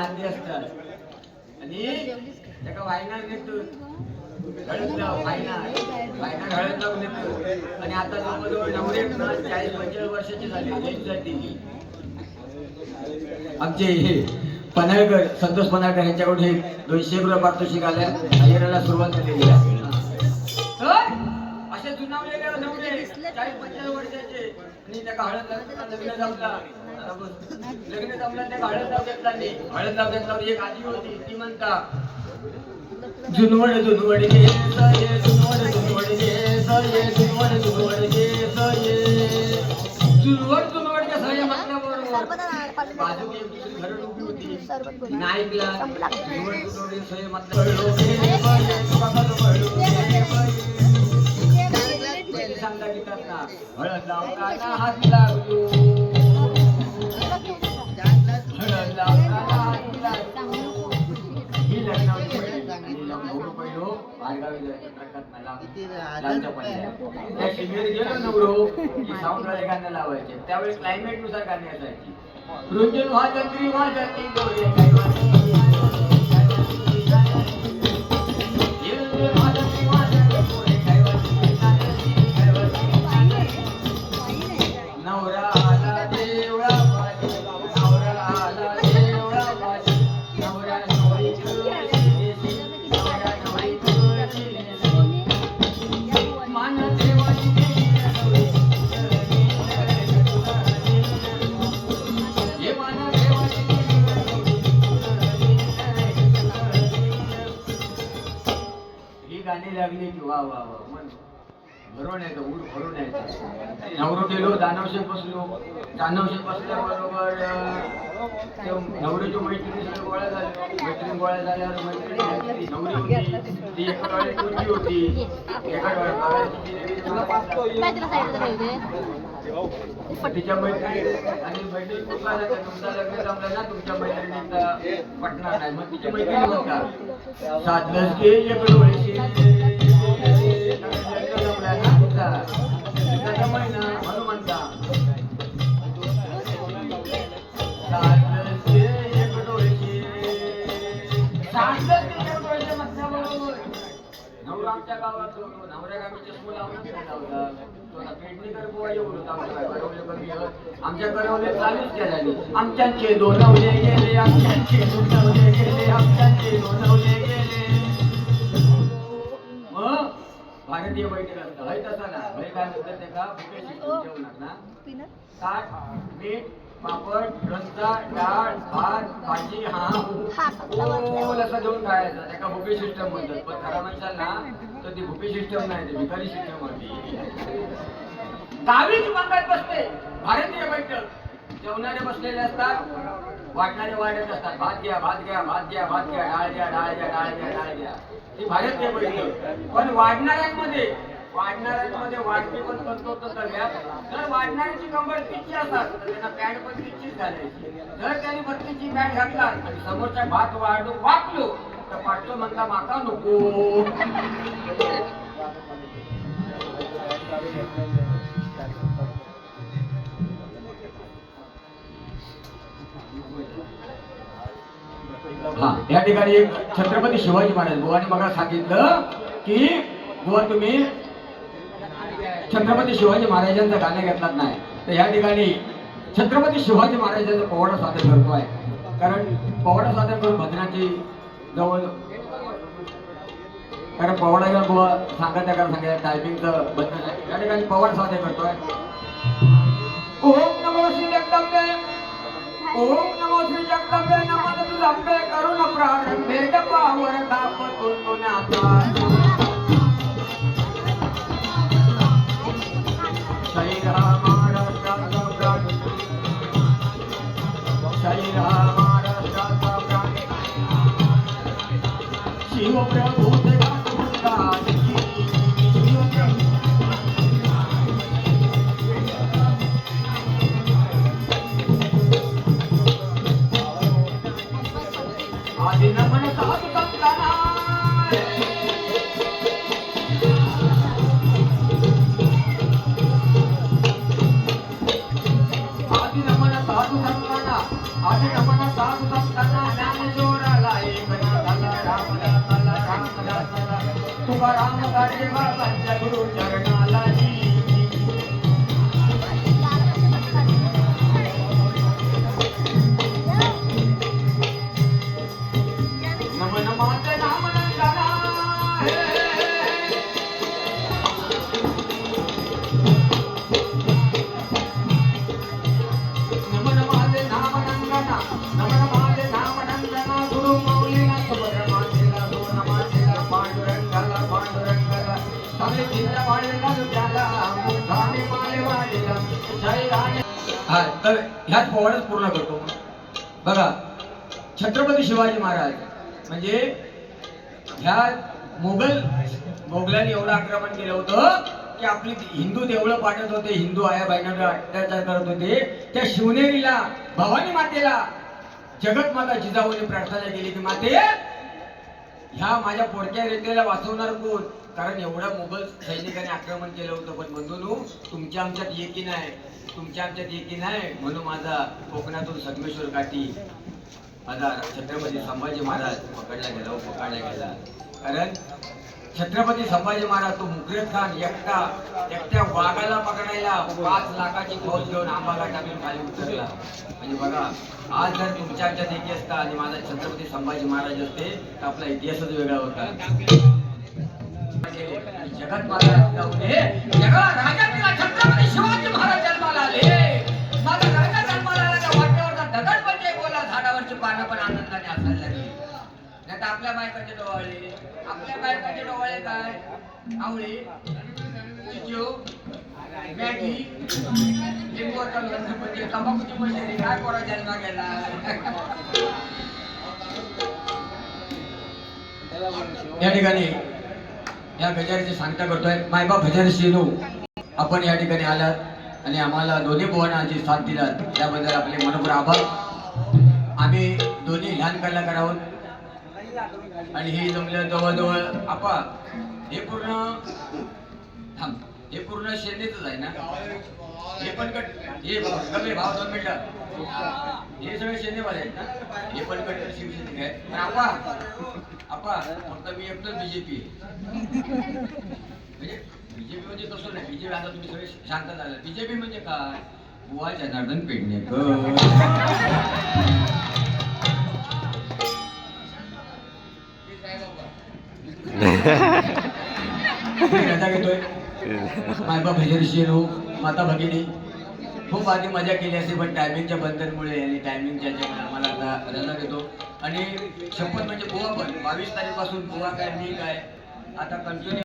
नांदी असतात आणि त्याका वायनार नेतो हळद लाव वायनार हळद लावून नेतो आणि आता जवळजवळ 40-45 वर्षाची झाली जाती आमचे हे पन्हाळकर संतोष पन्हाळकर यांच्याकडून हे 200 रुपये पारितोषिक आल्या अय्यराला सुरुवात झालेली आहे. असे जुनावलेले नवरे 40-45 वर्षाचे आणि त्या हळद लग्न जमला त्या हळद लाव घेतला नाही हळद लाव घेतला एक आजी होती ती म्हणता जुनवड जुनवड घे सये जुनवड जुनवड घे सये जुनवड जुनवड घे सये जुनवड जुनवडच्या सये म्हटल्याबरोबर बाजू एक दुसरी घर उभी होती नाईकला जुनवड जुनवड सये सांगता घेतात ना हळद लावताना हात लागलो हळद लावताना हात लागलो ही लग्न लावायचे त्यावेळेस क्लायमेट नुसार गाणी असायची रुंजन वाजती वाजती नवरा आला देवळा नवरा आला देवळा नवरा गाणी लागली की वा वा वा मन भरून यायचं ऊर भरून यायचं नवरो गेलो दानवशे बसलो दानवशे बसल्याबरोबर नवरीची मैत्रिणी गोळ्या झाल्या मैत्रिणी गोळ्या झाल्यावर मैत्रिणी नवरी होती ती एका डोळ्यात मुलगी होती एका डोळ्यात तिच्या मैत्रिणी आणि मैत्रिणी कुठला तुमचा लग्न जमलं ना तुमच्या मैत्रिणीचा पटणार नाही मग तिच्या मैत्रिणी म्हणतात साधलंच घे एक डोळ्याशी जमला ना तुमचा जमाय ना म्हणून म्हणता साधलंच घे एक डोळ्याशी साधलंच घे एक डोळ्याच्या म्हटल्याबरोबर नवरा आमच्या गावात होतो नवऱ्या गावी चष्मा लावूनच नाही लावला पेडणेकर बुवा येऊन होता आमच्या करवले चालूच केल्याने आमच्याचे दोनवले गेले आमच्याचे दोनवले गेले आमच्याचे दोनवले गेले मग भारतीय बैठक असतं हय तसा ना हय काय म्हणतात ते का बुके शिकून जेवणार ना ताट मीठ पापड लोणचा डाळ भात भाजी हा असं घेऊन खायचं त्याका बुके सिस्टम म्हणतात पण खरा म्हणशाल ना तर ती बुके सिस्टम नाही ते भिकारी सिस्टम होती गावीच मंगत बसते भारतीय बैठक जेवणारे बसलेले असतात वाटणारे वाढत असतात भात घ्या भात घ्या भात घ्या भात घ्या डाळ घ्या डाळ घ्या डाळ घ्या डाळ घ्या ती भारतीय बैठक पण वाढणाऱ्यांमध्ये वाढपी पण करतो तर जर वाढणाऱ्याची कंबर तिची असतात तर त्यांना पॅन्ट पण तिचीच घालायची जर त्यांनी बत्तीची पॅन्ट घातला आणि समोरच्या भात वाकलो तर पाठतो म्हणता माका नको हा या ठिकाणी एक छत्रपती शिवाजी महाराज बुवाने बघा सांगितलं की बुवा तुम्ही छत्रपती शिवाजी महाराजांचं गाणं घेतलात नाही तर या ठिकाणी छत्रपती शिवाजी महाराजांचा पोवाडा सादर करतोय कारण पोवाडा सादर करून भजनाची जवळ कारण पोवाडा घेऊन बुवा सांगा त्या सांगायचं टायपिंगचं भजन या ठिकाणी पोवाडा सादर करतोय ओम नमो श्री जगदंबे ओम नमो श्री जगदंबे नमः तुझंबे करुण प्रारंभे डपावर तापतून पुण्याचा श्री राम महाराष्ट्राचा प्राण श्री राम महाराष्ट्राचा प्राण शिवप्रभू आदि नमन साधु संताना काढे बाबांच्या गुरु चरणाला नमन माझे नाम नंदना नमन माझे नाम नंदना नमन माझे नाम नंदना गुरु मौलीला सुब्रह्मण्यला दोन माझेला पांडुरंगाला पांडुरंगाला चांगले जिल्हा वाढेला त्याला मुखाने माले वाढेला जय राणे. हा तर ह्याच पोवाडच पूर्ण करतो. बघा छत्रपती शिवाजी महाराज म्हणजे ह्या मोगलांनी एवढं आक्रमण केलं होतं की आपली हिंदू देवळं पाठत होते, हिंदू आया बहिणांवर अत्याचार करत होते. त्या शिवनेरीला भवानी मातेला जगत माता जिजाऊने प्रार्थना केली की माते ह्या माझ्या पोरक्या रेतेला वाचवणार कोण, कारण एवढं मोगल सैनिकांनी आक्रमण केलं होतं. पण बंधूंनो तुमच्या आमच्यात एकी नाही, तुमच्या आमच्यात एकी नाही, म्हणून माझा कोकणातून संगमेश्वर काठी माझा छत्रपती संभाजी महाराज पकडला गेला. कारण छत्रपती संभाजी महाराज तो मुकरेद खान एकट्या वाघाला पकडायला 5 लाखाची फौज घेऊन आंबाला टाकून खाली उतरला. म्हणजे बघा आज जर तुमच्या आमच्यात एकी असता आणि माझा छत्रपती संभाजी महाराज असते तर आपला इतिहासच वेगळा होता. जगत महाराज जाऊ दे जगा राजा छत्रपती शिवाजी महाराज जन्माला आले. माझा राजा जन्माला आला त्या वाट्यावरचा दगड म्हणजे बोला झाडावरची पानं पण आनंदाने असायला लागली. नाही तर आपल्या बायकाचे डोळे काय आवळे चिचो मॅगी लिंबूचा म्हणजे तंबाखूची मशिनी काय पोरा जन्मा गेला. या ठिकाणी या गजारीची सांगता करतोय मायबाप भजन श्रीनू आपण या ठिकाणी आलात आणि आम्हाला दोन्ही बुवांची साथ दिलात त्याबद्दल आपले मनपूर आभार. आम्ही दोन्ही लहान कलाकार आहोत आणि हे जमलं जवळजवळ आपा हे पूर्ण शेतीच आहे ना. हे पण हे भाव 2 मिनिटं हे सगळे शेतीवाले आहेत ना. हे पण कट्टर शिवसैनिक आहेत. पण आपा फक्त मी एकटंच बीजेपी म्हणजे तसं नाही. बीजेपी आता तुम्ही सगळे शांत झाला. बीजेपी म्हणजे काय बुवा जनार्दन पेडणेकर. घेतोय मायबा भजनशी माता भगिनी खूप आधी मजा केली असेल पण टायमिंगच्या बंधनमुळे आणि टायमिंगच्या मला आता रजा घेतो. आणि शपथ म्हणजे बुवा पण 22 तारखेपासून बुवा काय मी काय आता कंटिन्यू